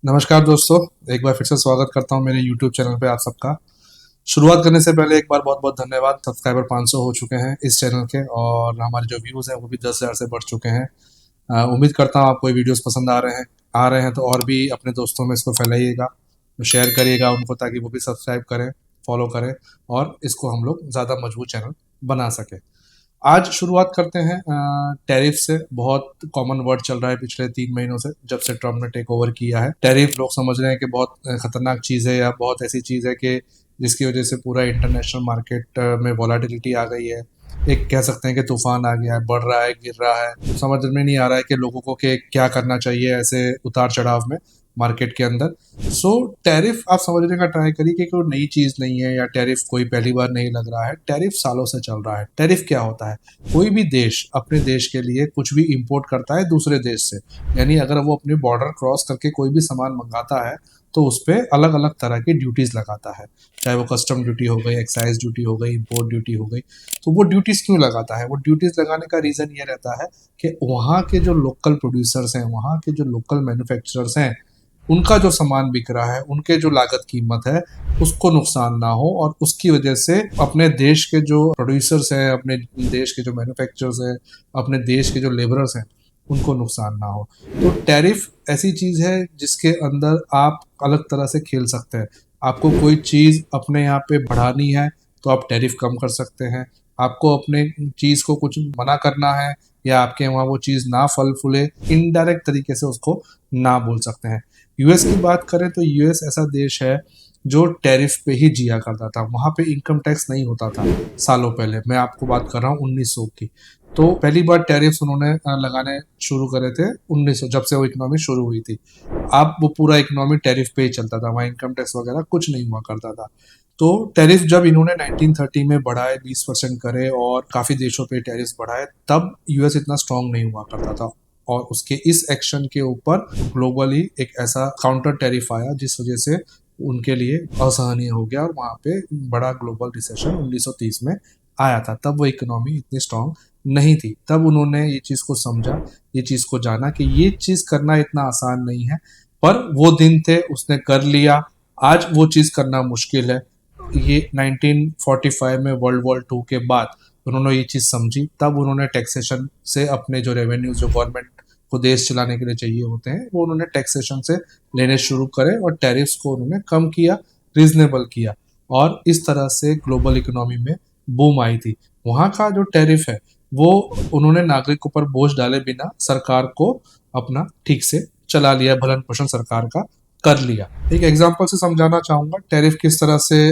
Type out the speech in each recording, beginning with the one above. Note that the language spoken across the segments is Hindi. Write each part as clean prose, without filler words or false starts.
नमस्कार दोस्तों, एक बार फिर से स्वागत करता हूं मेरे YouTube चैनल पे आप सबका। शुरुआत करने से पहले एक बार बहुत-बहुत धन्यवाद। सब्सक्राइबर 500 हो चुके हैं इस चैनल के और हमारे जो व्यूज़ हैं वो भी 10,000 से बढ़ चुके हैं। उम्मीद करता हूं आपको ये वीडियोस पसंद आ रहे हैं तो और भी अपने दोस्तों में इसको फैलाइएगा, शेयर करिएगा उनको ताकि वो भी सब्सक्राइब करें, फॉलो करें और इसको हम लोग ज़्यादा मजबूत चैनल बना सकें। आज शुरुआत करते हैं टैरिफ से। बहुत कॉमन वर्ड चल रहा है पिछले 3 महीनों से, जब से ट्रम्प ने टेक ओवर किया है। टैरिफ लोग समझ रहे हैं कि बहुत खतरनाक चीज़ है या बहुत ऐसी चीज़ है कि जिसकी वजह से पूरा इंटरनेशनल मार्केट में वॉलाटिलिटी आ गई है। एक कह सकते हैं कि तूफान आ गया है, बढ़ रहा है, गिर रहा है। समझ में नहीं आ रहा है कि लोगों को कि क्या करना चाहिए ऐसे उतार चढ़ाव में मार्केट के अंदर। सो टैरिफ आप समझने का ट्राई करिए कि कोई नई चीज़ नहीं है या टैरिफ कोई पहली बार नहीं लग रहा है। टैरिफ सालों से चल रहा है। टैरिफ क्या होता है? कोई भी देश अपने देश के लिए कुछ भी इंपोर्ट करता है दूसरे देश से, यानी अगर वो अपने बॉर्डर क्रॉस करके कोई भी सामान मंगाता है तो उस पर अलग अलग तरह की ड्यूटीज़ लगाता है। चाहे वो कस्टम ड्यूटी हो गई, एक्साइज ड्यूटी हो गई, इंपोर्ट ड्यूटी हो गई। तो वो ड्यूटीज़ क्यों लगाता है? वो ड्यूटीज़ लगाने का रीज़न ये रहता है कि वहाँ के जो लोकल प्रोड्यूसर्स हैं, वहाँ के जो लोकल मैन्युफैक्चरर्स हैं, उनका जो सामान बिक रहा है, उनके जो लागत कीमत है, उसको नुकसान ना हो और उसकी वजह से अपने देश के जो प्रोड्यूसर्स हैं, अपने देश के जो मैन्युफैक्चरर्स हैं, अपने देश के जो लेबरर्स हैं, उनको नुकसान ना हो। तो टैरिफ ऐसी चीज़ है जिसके अंदर आप अलग तरह से खेल सकते हैं। आपको कोई चीज़ अपने यहाँ पे बढ़ानी है तो आप टैरिफ कम कर सकते हैं। आपको अपने चीज़ को कुछ मना करना है या आपके वहाँ वो चीज़ ना फल फूले, इनडायरेक्ट तरीके से उसको ना बोल सकते हैं। यूएस की बात करें तो यूएस ऐसा देश है जो टैरिफ पे ही जिया करता था। वहाँ पे इनकम टैक्स नहीं होता था सालों पहले। मैं आपको बात कर रहा हूँ 1900 की। तो पहली बार टैरिफ्स उन्होंने लगाने शुरू करे थे 1900, जब से वो इकोनॉमी शुरू हुई थी। अब वो पूरा इकोनॉमी टैरिफ पे ही चलता था, वहाँ इनकम टैक्स वगैरह कुछ नहीं हुआ करता था। तो टैरिफ जब इन्होंने 1930 में बढ़ाए, 20% करे और काफ़ी देशों पे टैरिफ बढ़ाए, तब यूएस इतना स्ट्रांग नहीं हुआ करता था। और उसके इस एक्शन के ऊपर ग्लोबली एक ऐसा काउंटर टैरिफ आया जिस वजह से उनके लिए असहनीय हो गया और वहाँ पे बड़ा ग्लोबल रिसेशन 1930 में आया था। तब वो इकोनॉमी इतनी स्ट्रांग नहीं थी। तब उन्होंने ये चीज़ को समझा, ये चीज़ को जाना कि ये चीज़ करना इतना आसान नहीं है, पर वो दिन थे, उसने कर लिया। आज वो चीज़ करना मुश्किल है। ये 1945 में वर्ल्ड वॉर 2 के बाद उन्होंने ये चीज़ समझी। तब उन्होंने टैक्सेशन से अपने जो रेवेन्यू जो गवर्नमेंट को देश चलाने के लिए चाहिए होते हैं, वो उन्होंने टैक्सेशन से लेने शुरू करे और टैरिफ्स को उन्होंने कम किया, रीजनेबल किया और इस तरह से ग्लोबल इकोनॉमी में बूम आई थी। वहाँ का जो टैरिफ है वो उन्होंने नागरिकों पर बोझ डाले बिना सरकार को अपना ठीक से चला लिया, भरण पोषण सरकार का कर लिया। एक एग्जांपल से समझाना चाहूँगा टैरिफ किस तरह से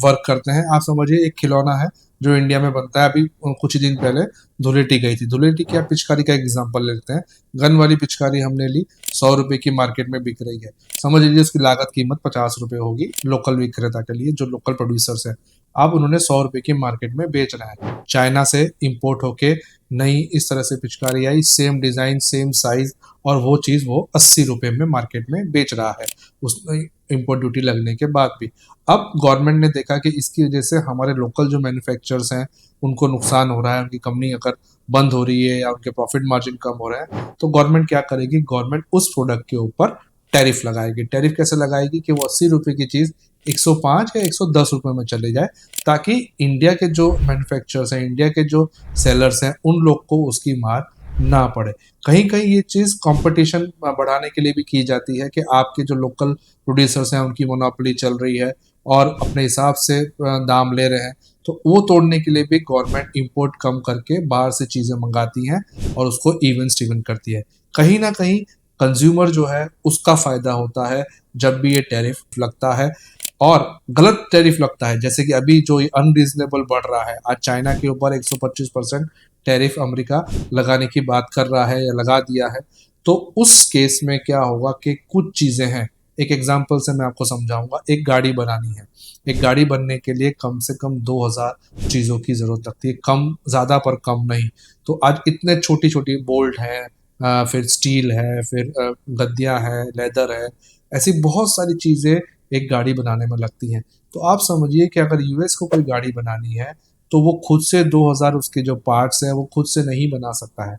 वर्क करते हैं। आप समझिए एक खिलौना है जो इंडिया में बनता है। अभी कुछ ही दिन पहले धुलेटी गई थी। धुलेटी की आप पिचकारी का एग्जांपल लेते हैं। गन वाली पिचकारी हमने ली, 100 रुपए की मार्केट में बिक रही है। समझ लीजिए उसकी लागत कीमत 50 रुपए होगी लोकल विक्रेता के लिए, जो लोकल प्रोड्यूसर्स है। अब उन्होंने 100 रुपए की मार्केट में बेच रहा है। चाइना से इंपोर्ट होके नई इस तरह से पिचकारी आई, सेम डिजाइन, सेम साइज, और वो चीज़ वो 80 रुपए में मार्केट में बेच रहा है उसमें इंपोर्ट ड्यूटी लगने के बाद भी। अब गवर्नमेंट ने देखा कि इसकी वजह से हमारे लोकल जो मैन्युफैक्चरर्स हैं उनको नुकसान हो रहा है, उनकी कंपनी अगर बंद हो रही है या उनके प्रॉफिट मार्जिन कम हो रहा है, तो गवर्नमेंट क्या करेगी? गवर्नमेंट उस प्रोडक्ट के ऊपर टैरिफ लगाएगी। टैरिफ कैसे लगाएगी कि वो 80 रुपए की चीज़ 105 या 110 रुपए में चले जाए, ताकि इंडिया के जो मैन्युफैक्चरर्स हैं, इंडिया के जो सेलर्स हैं, उन लोग को उसकी मार ना पड़े। कहीं कहीं ये चीज़ कंपटीशन बढ़ाने के लिए भी की जाती है कि आपके जो लोकल प्रोड्यूसर्स हैं उनकी मोनोपोली चल रही है और अपने हिसाब से दाम ले रहे हैं। तो वो तोड़ने के लिए भी गवर्नमेंट इंपोर्ट कम करके बाहर से चीज़ें मंगाती हैं और उसको इवन स्टीवन करती है। कहीं ना कहीं कंज्यूमर जो है उसका फ़ायदा होता है जब भी ये टैरिफ लगता है, और गलत टैरिफ लगता है। जैसे कि अभी जो अनरीजनेबल बढ़ रहा है, आज चाइना के ऊपर 125% टैरिफ अमेरिका लगाने की बात कर रहा है या लगा दिया है। तो उस केस में क्या होगा कि कुछ चीज़ें हैं, एक एग्जांपल से मैं आपको समझाऊंगा। एक गाड़ी बनानी है, एक गाड़ी बनने के लिए कम से कम 2000 चीज़ों की ज़रूरत लगती है, कम ज़्यादा पर कम नहीं। तो आज इतने छोटी छोटी बोल्ट हैं, फिर स्टील है, फिर गद्दियाँ हैं, लेदर है, ऐसी बहुत सारी चीज़ें एक गाड़ी बनाने में लगती हैं। तो आप समझिए कि अगर यूएस को कोई गाड़ी बनानी है तो वो खुद से 2000 उसके जो पार्ट्स हैं वो खुद से नहीं बना सकता है,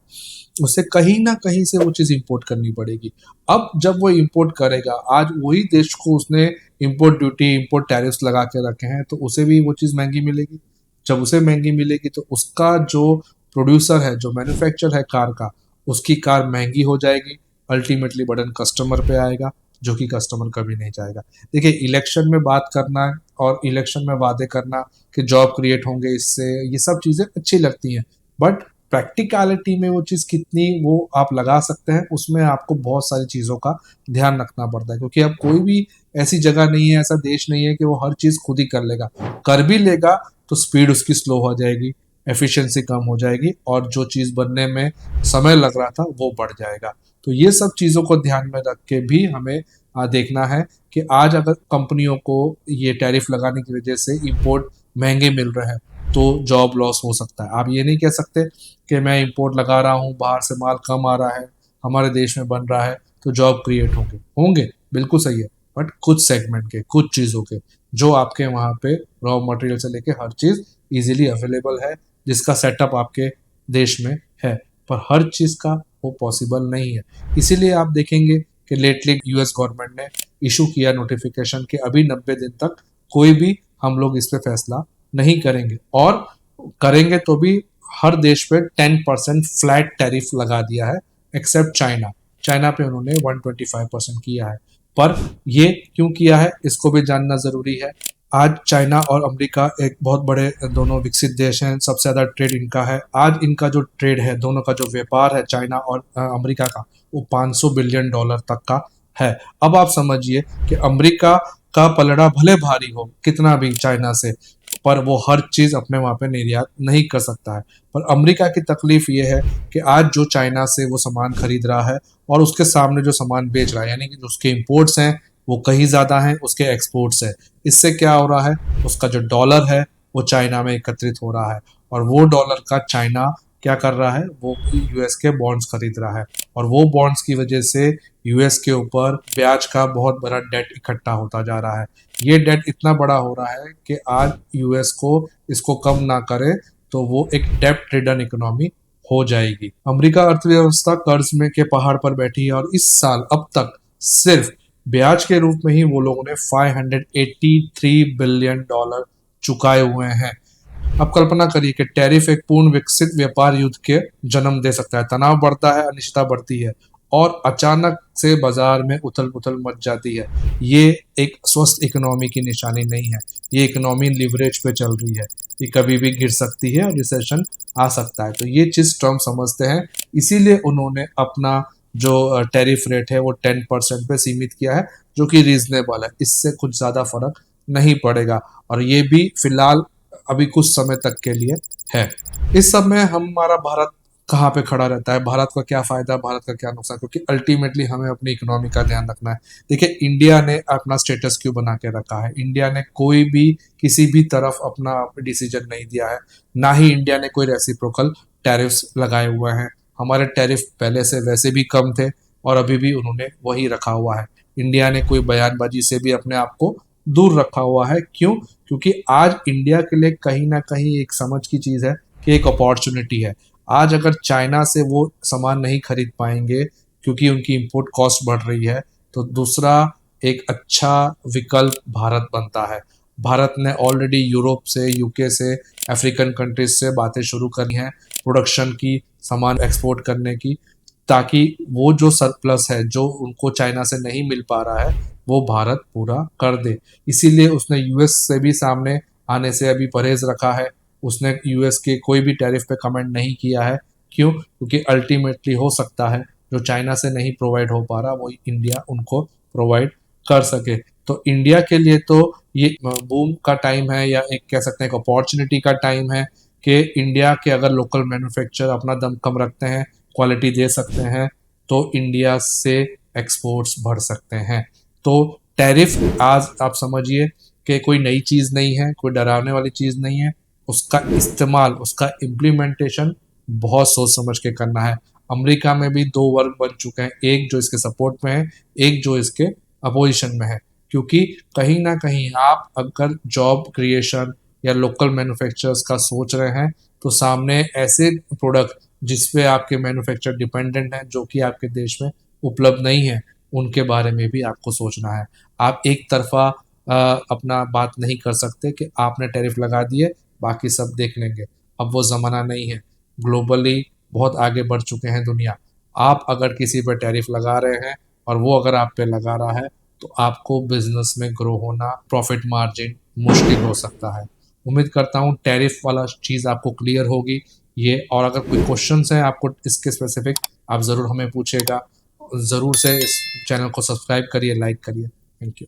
उसे कहीं ना कहीं से वो चीज़ इंपोर्ट करनी पड़ेगी। अब जब वो इंपोर्ट करेगा, आज वही देश को उसने इंपोर्ट ड्यूटी, इंपोर्ट टैरिफ्स लगा के रखे हैं, तो उसे भी वो चीज़ महंगी मिलेगी। जब उसे महंगी मिलेगी तो उसका जो प्रोड्यूसर है, जो मैन्युफैक्चर है कार का, उसकी कार महंगी हो जाएगी। अल्टीमेटली बर्डन कस्टमर पे आएगा, जो कि कस्टमर कभी नहीं चाहेगा। देखिए, इलेक्शन में बात करना और इलेक्शन में वादे करना कि जॉब क्रिएट होंगे इससे, ये सब चीज़ें अच्छी लगती हैं, बट प्रैक्टिकलिटी में वो चीज़ कितनी वो आप लगा सकते हैं, उसमें आपको बहुत सारी चीज़ों का ध्यान रखना पड़ता है। क्योंकि अब कोई भी ऐसी जगह नहीं है, ऐसा देश नहीं है कि वो हर चीज़ खुद ही कर लेगा। कर भी लेगा तो स्पीड उसकी स्लो हो जाएगी, एफिशिएंसी कम हो जाएगी, और जो चीज़ बनने में समय लग रहा था वो बढ़ जाएगा। तो ये सब चीज़ों को ध्यान में रख के भी हमें देखना है कि आज अगर कंपनियों को ये टैरिफ लगाने की वजह से इंपोर्ट महंगे मिल रहे हैं तो जॉब लॉस हो सकता है। आप ये नहीं कह सकते कि मैं इंपोर्ट लगा रहा हूँ, बाहर से माल कम आ रहा है, हमारे देश में बन रहा है, तो जॉब क्रिएट होंगे होंगे बिल्कुल सही है, बट कुछ सेगमेंट के, कुछ चीज़ों के, जो आपके वहाँ पे रॉ मटेरियल से लेके हर चीज़ इजीली अवेलेबल है, जिसका सेटअप आपके देश में है, पर हर चीज़ का वो पॉसिबल नहीं है। इसीलिए आप देखेंगे कि लेटली यूएस गवर्नमेंट ने इशू किया नोटिफिकेशन कि अभी 90 दिन तक कोई भी हम लोग इस पे फैसला नहीं करेंगे, और करेंगे तो भी हर देश पे 10% फ्लैट टैरिफ लगा दिया है, एक्सेप्ट चाइना। चाइना पे उन्होंने 125% किया है। पर ये क्यों किया है, इसको भी जानना जरूरी है। आज चाइना और अमेरिका एक बहुत बड़े दोनों विकसित देश हैं, सबसे ज़्यादा ट्रेड इनका है। आज इनका जो ट्रेड है, दोनों का जो व्यापार है चाइना और अमेरिका का, वो 500 बिलियन डॉलर तक का है। अब आप समझिए कि अमेरिका का पलड़ा भले भारी हो कितना भी चाइना से, पर वो हर चीज़ अपने वहाँ पे निर्यात नहीं कर सकता है। पर अमेरिका की तकलीफ ये है कि आज जो चाइना से वो सामान खरीद रहा है और उसके सामने जो सामान बेच रहा है, यानी कि जो उसके इम्पोर्ट्स हैं वो कहीं ज़्यादा हैं उसके एक्सपोर्ट्स है। इससे क्या हो रहा है, उसका जो डॉलर है वो चाइना में एकत्रित हो रहा है, और वो डॉलर का चाइना क्या कर रहा है, वो यूएस के बॉन्ड्स खरीद रहा है, और वो बॉन्ड्स की वजह से यूएस के ऊपर ब्याज का बहुत बड़ा डेट इकट्ठा होता जा रहा है। ये डेट इतना बड़ा हो रहा है कि आज यूएस को इसको कम ना करे तो वो एक डेब्ट रिडन इकोनॉमी हो जाएगी। अमेरिका अर्थव्यवस्था कर्ज में के पहाड़ पर बैठी है, और इस साल अब तक सिर्फ ब्याज के रूप में ही वो लोगों ने 583 बिलियन डॉलर चुकाए हुए हैं। अब कल्पना करिए कि टैरिफ एक पूर्ण विकसित व्यापार युद्ध के जन्म दे सकता है। तनाव बढ़ता है, अनिश्चितता बढ़ती है, और अचानक से बाजार में उथल पुथल मच जाती है। ये एक स्वस्थ इकोनॉमी की निशानी नहीं है। ये इकोनॉमी लिवरेज पे चल रही है, ये कभी भी गिर सकती है और रिसेशन आ सकता है। तो ये चीज़ ट्रम्प समझते हैं, इसीलिए उन्होंने अपना जो टैरिफ रेट है वो 10% पे सीमित किया है, जो कि रीजनेबल है। इससे कुछ ज़्यादा फर्क नहीं पड़ेगा, और ये भी फिलहाल अभी कुछ समय तक के लिए है। इस सब में हमारा भारत कहाँ पे खड़ा रहता है, भारत का क्या फायदा, भारत का क्या नुकसान, क्योंकि अल्टीमेटली हमें अपनी इकोनॉमी का ध्यान रखना है। देखिए, इंडिया ने अपना स्टेटस क्यों बना के रखा है, इंडिया ने कोई भी किसी भी तरफ अपना डिसीजन नहीं दिया है, ना ही इंडिया ने कोई रेसिप्रोकल टैरिफ्स लगाए हुए हैं। हमारे टैरिफ पहले से वैसे भी कम थे, और अभी भी उन्होंने वही रखा हुआ है। इंडिया ने कोई बयानबाजी से भी अपने आप को दूर रखा हुआ है। क्यों? क्योंकि आज इंडिया के लिए कहीं ना कहीं एक समझ की चीज़ है कि एक अपॉर्चुनिटी है। आज अगर चाइना से वो सामान नहीं खरीद पाएंगे क्योंकि उनकी इंपोर्ट कॉस्ट बढ़ रही है, तो दूसरा एक अच्छा विकल्प भारत बनता है। भारत ने ऑलरेडी यूरोप से, यूके से, अफ्रीकन कंट्रीज से बातें शुरू करी हैं प्रोडक्शन की, सामान एक्सपोर्ट करने की, ताकि वो जो सरप्लस है जो उनको चाइना से नहीं मिल पा रहा है वो भारत पूरा कर दे। इसीलिए उसने यूएस से भी सामने आने से अभी परहेज रखा है। उसने यूएस के कोई भी टैरिफ पे कमेंट नहीं किया है। क्यों? क्योंकि अल्टीमेटली हो सकता है जो चाइना से नहीं प्रोवाइड हो पा रहा वो इंडिया उनको प्रोवाइड कर सके। तो इंडिया के लिए तो ये बूम का टाइम है, या एक कह सकते हैं एक अपॉर्चुनिटी का टाइम है कि इंडिया के अगर लोकल मैन्युफैक्चरर अपना दम कम रखते हैं, क्वालिटी दे सकते हैं, तो इंडिया से एक्सपोर्ट्स बढ़ सकते हैं। तो टैरिफ आज आप समझिए कि कोई नई चीज़ नहीं है, कोई डरावने वाली चीज़ नहीं है। उसका इस्तेमाल, उसका इम्प्लीमेंटेशन बहुत सोच समझ के करना है। अमेरिका में भी दो वर्ग बन चुके हैं, एक जो इसके सपोर्ट में है, एक जो इसके अपोजिशन में है। क्योंकि कहीं ना कहीं आप अगर जॉब क्रिएशन या लोकल मैन्युफैक्चरर्स का सोच रहे हैं तो सामने ऐसे प्रोडक्ट जिस पे आपके मैन्युफैक्चर डिपेंडेंट हैं जो कि आपके देश में उपलब्ध नहीं है, उनके बारे में भी आपको सोचना है। आप एक तरफा अपना बात नहीं कर सकते कि आपने टैरिफ लगा दिए, बाकी सब देख लेंगे। अब वो ज़माना नहीं है। ग्लोबली बहुत आगे बढ़ चुके हैं दुनिया। आप अगर किसी पे टैरिफ लगा रहे हैं और वो अगर आप पे लगा रहा है तो आपको बिजनेस में ग्रो होना, प्रॉफिट मार्जिन मुश्किल हो सकता है। उम्मीद करता हूँ टैरिफ वाला चीज़ आपको क्लियर होगी ये। और अगर कोई क्वेश्चंस हैं आपको इसके स्पेसिफिक, आप ज़रूर हमें पूछेगा। ज़रूर से इस चैनल को सब्सक्राइब करिए, लाइक करिए। Thank you.